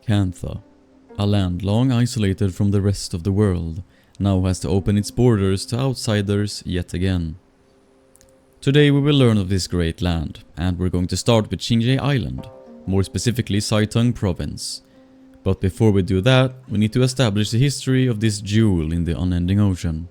Cantha, a land long isolated from the rest of the world, now has to open its borders to outsiders yet again. Today we will learn of this great land, and we're going to start with Shing Jea Island, more specifically Seitung Province. But before we do that, we need to establish the history of this jewel in the unending ocean.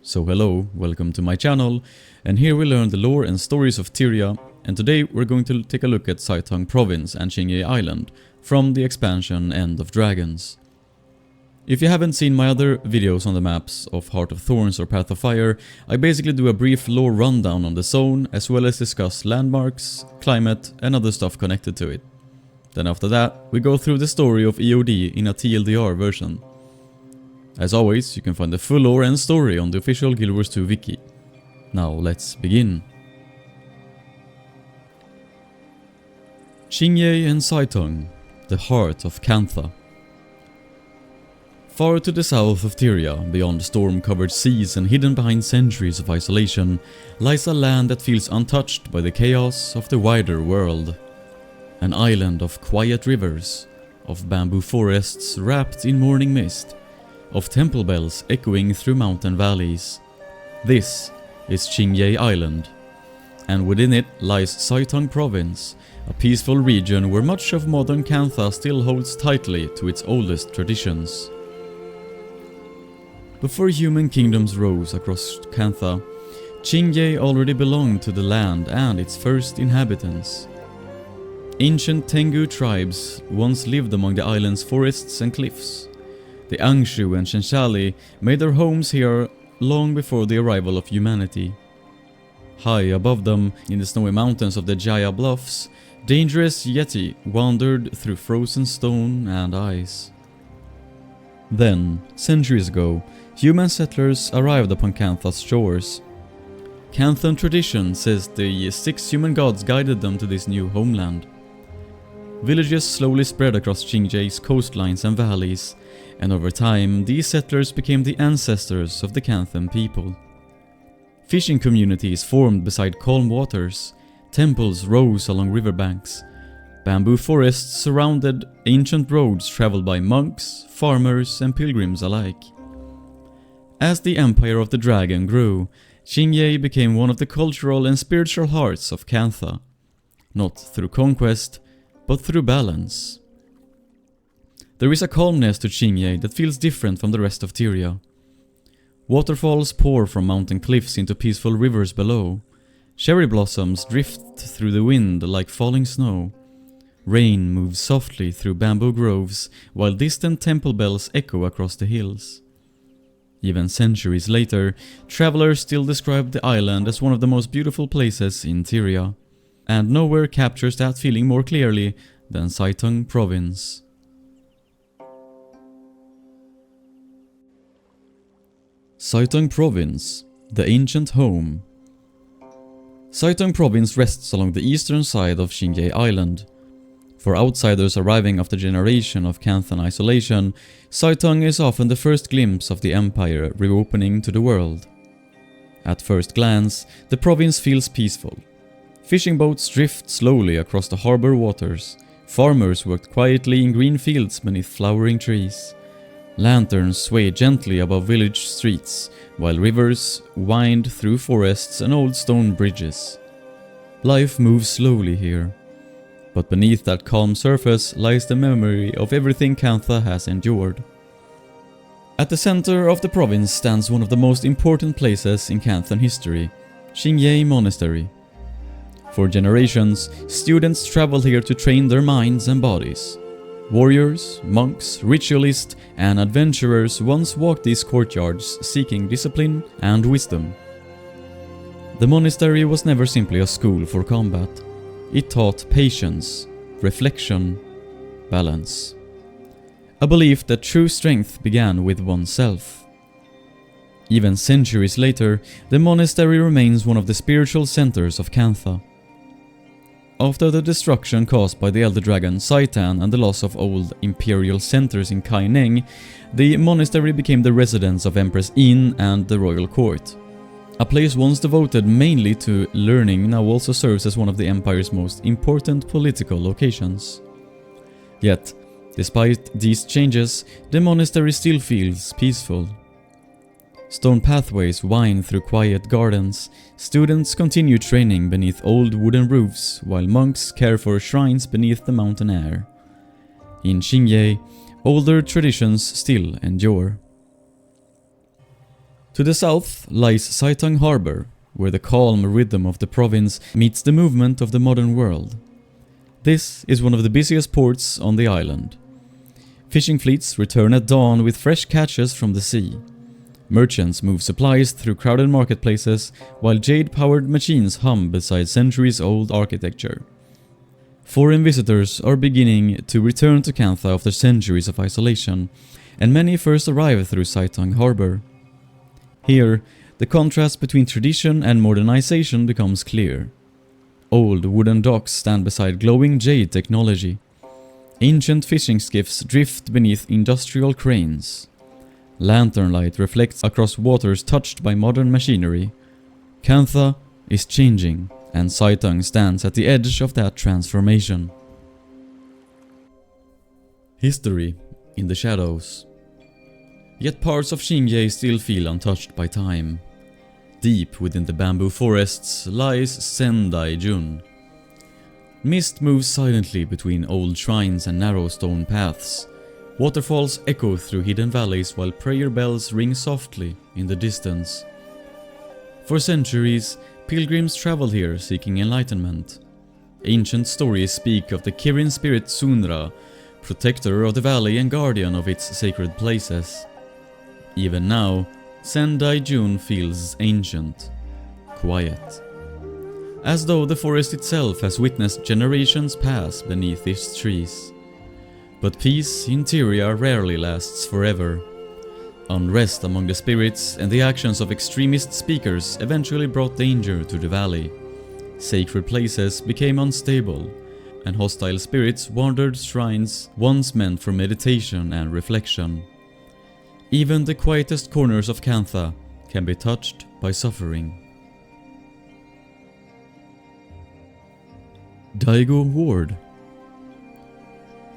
So hello, welcome to my channel, and here we learn the lore and stories of Tyria, and today we're going to take a look at Seitung Province and Shing Jea Island from the expansion End of Dragons. If you haven't seen my other videos on the maps of Heart of Thorns or Path of Fire, I basically do a brief lore rundown on the zone as well as discuss landmarks, climate and other stuff connected to it. Then after that, we go through the story of EOD in a TLDR version. As always, you can find the full lore and story on the official Guild Wars 2 wiki. Now let's begin. Shing Jea and Seitung, the heart of Cantha. Far to the south of Tyria, beyond storm-covered seas and hidden behind centuries of isolation, lies a land that feels untouched by the chaos of the wider world. An island of quiet rivers, of bamboo forests wrapped in morning mist, of temple bells echoing through mountain valleys. This is Shing Jea Island, and within it lies Seitung Province, a peaceful region where much of modern Cantha still holds tightly to its oldest traditions. Before human kingdoms rose across Cantha, Shing Jea already belonged to the land and its first inhabitants. Ancient Tengu tribes once lived among the island's forests and cliffs. The Angshu and Shenshali made their homes here long before the arrival of humanity. High above them, in the snowy mountains of the Jaya Bluffs, dangerous Yeti wandered through frozen stone and ice. Then, centuries ago, human settlers arrived upon Cantha's shores. Canthan tradition says the 6 human gods guided them to this new homeland. Villages slowly spread across Shing Jea's coastlines and valleys, and over time these settlers became the ancestors of the Canthan people. Fishing communities formed beside calm waters, temples rose along riverbanks, bamboo forests surrounded ancient roads traveled by monks, farmers and pilgrims alike. As the Empire of the Dragon grew, Shing Jea became one of the cultural and spiritual hearts of Cantha, not through conquest, but through balance. There is a calmness to Shing Jea that feels different from the rest of Tyria. Waterfalls pour from mountain cliffs into peaceful rivers below. Cherry blossoms drift through the wind like falling snow. Rain moves softly through bamboo groves, while distant temple bells echo across the hills. Even centuries later, travelers still describe the island as one of the most beautiful places in Tyria, and nowhere captures that feeling more clearly than Seitung Province. Seitung Province, the ancient home. Seitung Province rests along the eastern side of Shing Jea Island. For outsiders arriving after generation of Canthan isolation, Seitung is often the first glimpse of the empire reopening to the world. At first glance, the province feels peaceful. Fishing boats drift slowly across the harbor waters. Farmers work quietly in green fields beneath flowering trees. Lanterns sway gently above village streets, while rivers wind through forests and old stone bridges. Life moves slowly here. But beneath that calm surface lies the memory of everything Cantha has endured. At the center of the province stands one of the most important places in Canthan history, Shing Jea Monastery. For generations, students traveled here to train their minds and bodies. Warriors, monks, ritualists, and adventurers once walked these courtyards seeking discipline and wisdom. The monastery was never simply a school for combat. It taught patience, reflection, balance. A belief that true strength began with oneself. Even centuries later, the monastery remains one of the spiritual centers of Cantha. After the destruction caused by the elder dragon Seitan and the loss of old imperial centers in Kaineng, the monastery became the residence of Empress Yin and the royal court. A place once devoted mainly to learning now also serves as one of the empire's most important political locations. Yet, Despite these changes, the monastery still feels peaceful. Stone pathways wind through quiet gardens, students continue training beneath old wooden roofs, while monks care for shrines beneath the mountain air. In Shing Jea, older traditions still endure. To the south lies Seitung Harbor, where the calm rhythm of the province meets the movement of the modern world. This is one of the busiest ports on the island. Fishing fleets return at dawn with fresh catches from the sea. Merchants move supplies through crowded marketplaces, while jade-powered machines hum beside centuries-old architecture. Foreign visitors are beginning to return to Cantha after centuries of isolation, and many first arrive through Seitung Harbor. Here, the contrast between tradition and modernization becomes clear. Old wooden docks stand beside glowing jade technology. Ancient fishing skiffs drift beneath industrial cranes. Lantern light reflects across waters touched by modern machinery. Cantha is changing, and Seitung stands at the edge of that transformation. History in the shadows. Yet parts of Shing Jea still feel untouched by time. Deep within the bamboo forests lies Sendai Jun. Mist moves silently between old shrines and narrow stone paths. Waterfalls echo through hidden valleys while prayer bells ring softly in the distance. For centuries, pilgrims traveled here seeking enlightenment. Ancient stories speak of the Kirin spirit Sunra, protector of the valley and guardian of its sacred places. Even now, Sendai Jun feels ancient, quiet. As though the forest itself has witnessed generations pass beneath its trees. But peace in Tyria rarely lasts forever. Unrest among the spirits and the actions of extremist speakers eventually brought danger to the valley. Sacred places became unstable, and hostile spirits wandered shrines once meant for meditation and reflection. Even the quietest corners of Cantha can be touched by suffering. Daigo Ward.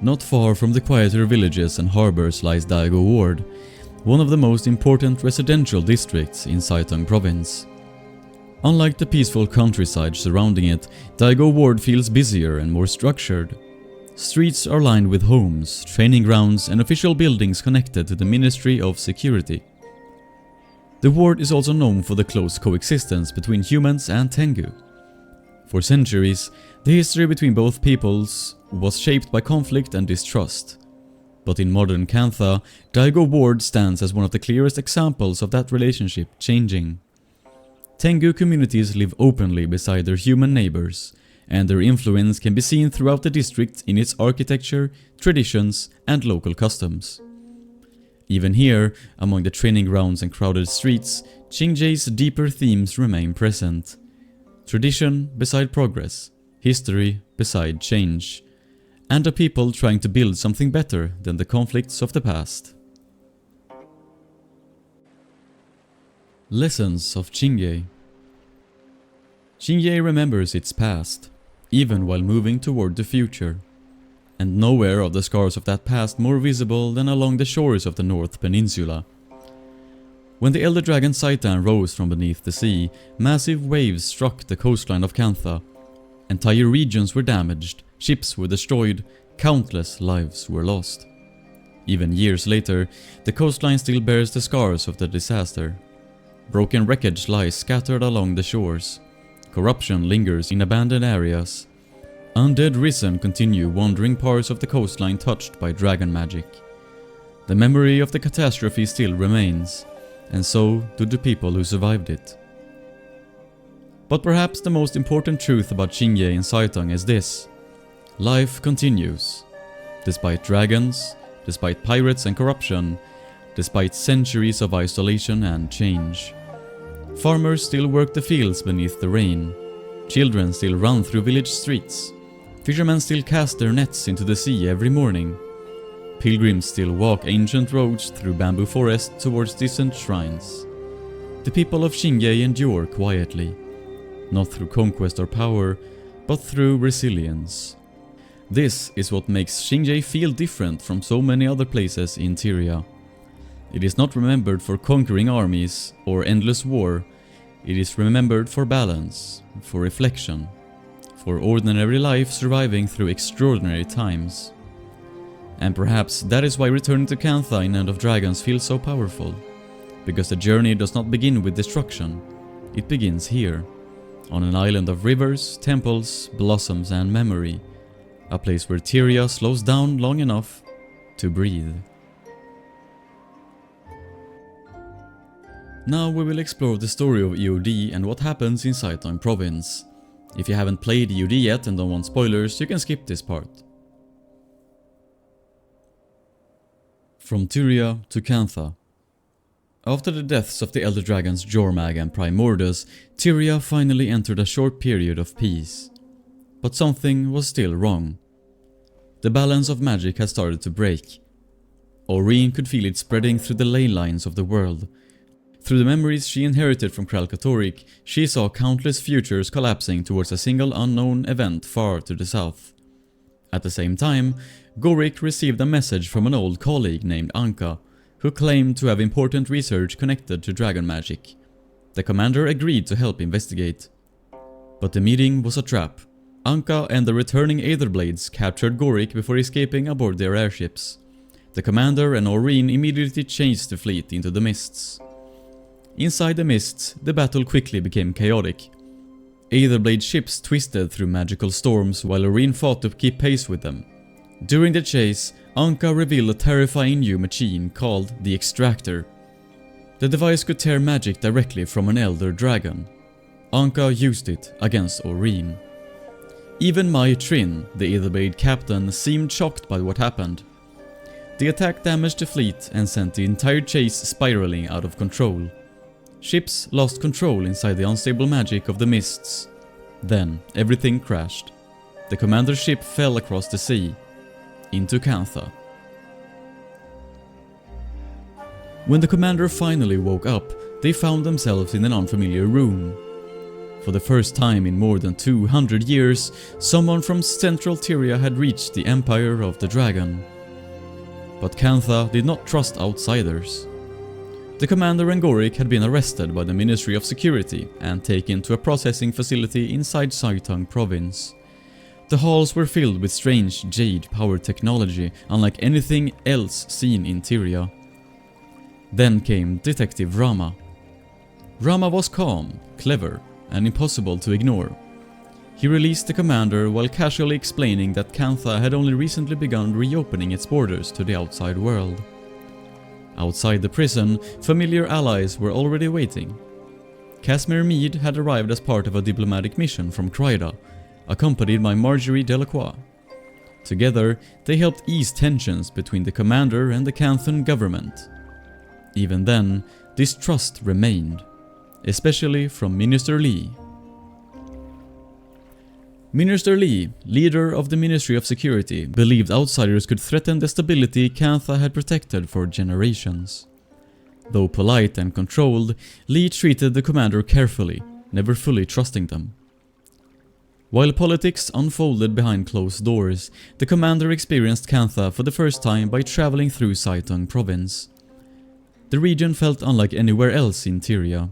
Not far from the quieter villages and harbors lies Daigo Ward, one of the most important residential districts in Seitung Province. Unlike the peaceful countryside surrounding it, Daigo Ward feels busier and more structured. Streets are lined with homes, training grounds and official buildings connected to the Ministry of Security. The ward is also known for the close coexistence between humans and Tengu. For centuries, the history between both peoples was shaped by conflict and distrust. But in modern Cantha, Daigo Ward stands as one of the clearest examples of that relationship changing. Tengu communities live openly beside their human neighbors, and their influence can be seen throughout the district in its architecture, traditions, and local customs. Even here, among the training grounds and crowded streets, Shing Jea's deeper themes remain present. Tradition beside progress, history beside change, and a people trying to build something better than the conflicts of the past. Lessons of Shing Jea. Shing Jea remembers its past, even while moving toward the future, and nowhere are the scars of that past more visible than along the shores of the North Peninsula. When the elder dragon Seitan rose from beneath the sea, massive waves struck the coastline of Cantha. Entire regions were damaged, ships were destroyed, countless lives were lost. Even years later, the coastline still bears the scars of the disaster. Broken wreckage lies scattered along the shores. Corruption lingers in abandoned areas. Undead risen continue wandering parts of the coastline touched by dragon magic. The memory of the catastrophe still remains, and so do the people who survived it. But perhaps the most important truth about Shing Jea and Seitung is this: life continues. Despite dragons, despite pirates and corruption, despite centuries of isolation and change. Farmers still work the fields beneath the rain. Children still run through village streets. Fishermen still cast their nets into the sea every morning. Pilgrims still walk ancient roads through bamboo forests towards distant shrines. The people of Shing Jea endure quietly, not through conquest or power, but through resilience. This is what makes Shing Jea feel different from so many other places in Tyria. It is not remembered for conquering armies or endless war. It is remembered for balance, for reflection, for ordinary life surviving through extraordinary times. And perhaps that is why returning to Cantha in End of Dragons feels so powerful. Because the journey does not begin with destruction, it begins here, on an island of rivers, temples, blossoms and memory. A place where Tyria slows down long enough to breathe. Now we will explore the story of EOD and what happens in Seitung Province. If you haven't played EOD yet and don't want spoilers, you can skip this part. From Tyria to Cantha. After the deaths of the Elder Dragons Jormag and Primordus, Tyria finally entered a short period of peace. But something was still wrong. The balance of magic had started to break. Aurene could feel it spreading through the ley lines of the world. Through the memories she inherited from Kralkatorrik, she saw countless futures collapsing towards a single unknown event far to the south. At the same time, Gorik received a message from an old colleague named Anka, who claimed to have important research connected to dragon magic. The commander agreed to help investigate. But the meeting was a trap. Anka and the returning Aetherblades captured Gorik before escaping aboard their airships. The commander and Aurene immediately chased the fleet into the mists. Inside the mists, the battle quickly became chaotic. Aetherblade ships twisted through magical storms while Aurene fought to keep pace with them. During the chase, Anka revealed a terrifying new machine called the Extractor. The device could tear magic directly from an elder dragon. Anka used it against Aurene. Even Mai Trin, the Aetherblade captain, seemed shocked by what happened. The attack damaged the fleet and sent the entire chase spiraling out of control. Ships lost control inside the unstable magic of the mists. Then everything crashed. The commander's ship fell across the sea, into Cantha. When the commander finally woke up, they found themselves in an unfamiliar room. For the first time in more than 200 years, someone from central Tyria had reached the Empire of the Dragon. But Cantha did not trust outsiders. The commander and Gorik had been arrested by the Ministry of Security and taken to a processing facility inside Seitung Province. The halls were filled with strange jade-powered technology, unlike anything else seen in Tyria. Then came Detective Rama. Rama was calm, clever, and impossible to ignore. He released the commander while casually explaining that Cantha had only recently begun reopening its borders to the outside world. Outside the prison, familiar allies were already waiting. Casimir Meade had arrived as part of a diplomatic mission from Kryda, accompanied by Marjorie Delacroix. Together, they helped ease tensions between the commander and the Canthan government. Even then, distrust remained, especially from Minister Lee. Minister Lee, leader of the Ministry of Security, believed outsiders could threaten the stability Cantha had protected for generations. Though polite and controlled, Lee treated the commander carefully, never fully trusting them. While politics unfolded behind closed doors, the commander experienced Cantha for the first time by traveling through Seitung Province. The region felt unlike anywhere else in Tyria.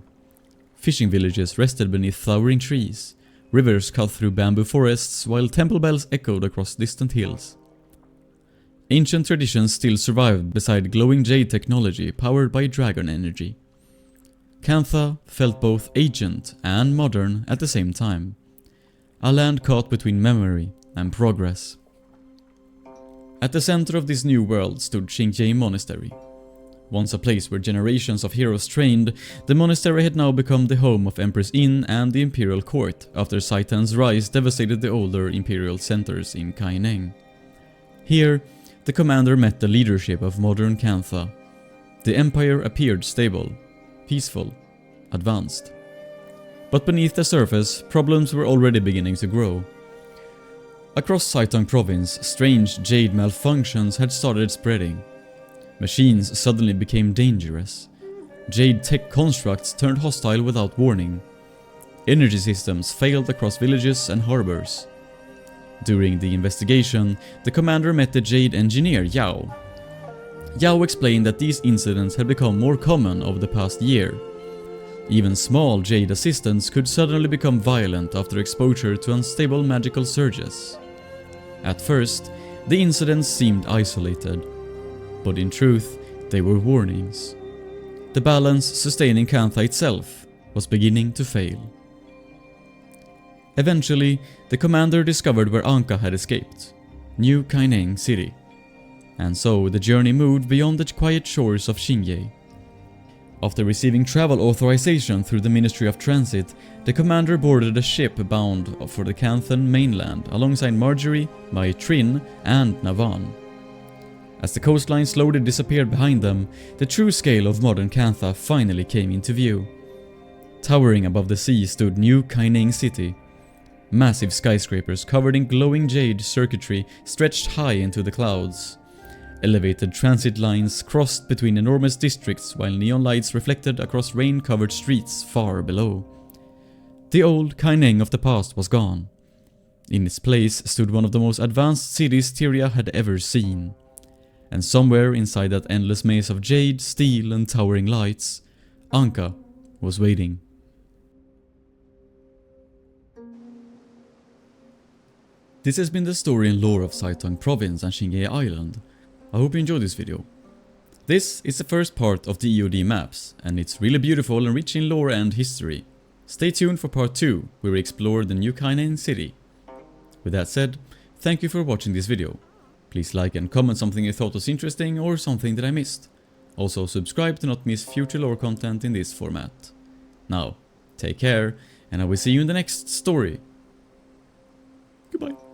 Fishing villages rested beneath flowering trees. Rivers cut through bamboo forests while temple bells echoed across distant hills. Ancient traditions still survived beside glowing jade technology powered by dragon energy. Cantha felt both ancient and modern at the same time. A land caught between memory and progress. At the center of this new world stood Shing Jea Monastery. Once a place where generations of heroes trained, the monastery had now become the home of Empress Yin and the Imperial Court after Seitan's rise devastated the older Imperial centers in Kaineng. Here, the commander met the leadership of modern Cantha. The empire appeared stable, peaceful, advanced. But beneath the surface, problems were already beginning to grow. Across Seitung Province, strange jade malfunctions had started spreading. Machines suddenly became dangerous. Jade tech constructs turned hostile without warning. Energy systems failed across villages and harbors. During the investigation, the commander met the Jade engineer Yao. Yao explained that these incidents had become more common over the past year. Even small Jade assistants could suddenly become violent after exposure to unstable magical surges. At first, the incidents seemed isolated, but in truth, they were warnings. The balance sustaining Cantha itself was beginning to fail. Eventually, the commander discovered where Anka had escaped, New Kaineng City. And so the journey moved beyond the quiet shores of Shing Jea. After receiving travel authorization through the Ministry of Transit, the commander boarded a ship bound for the Canthan mainland alongside Marjorie, Mai Trin, and Navan. As the coastline slowly disappeared behind them, the true scale of modern Cantha finally came into view. Towering above the sea stood New Kaineng City. Massive skyscrapers covered in glowing jade circuitry stretched high into the clouds. Elevated transit lines crossed between enormous districts while neon lights reflected across rain-covered streets far below. The old Kaineng of the past was gone. In its place stood one of the most advanced cities Tyria had ever seen. And somewhere inside that endless maze of jade, steel and towering lights, Anka was waiting. This has been the story and lore of Seitung Province and Shing Jea Island. I hope you enjoyed this video. This is the first part of the EOD maps, and it's really beautiful and rich in lore and history. Stay tuned for part 2, where we explore the New Kaineng City. With that said, thank you for watching this video. Please like and comment something you thought was interesting or something that I missed. Also subscribe to not miss future lore content in this format. Now, take care, and I will see you in the next story. Goodbye.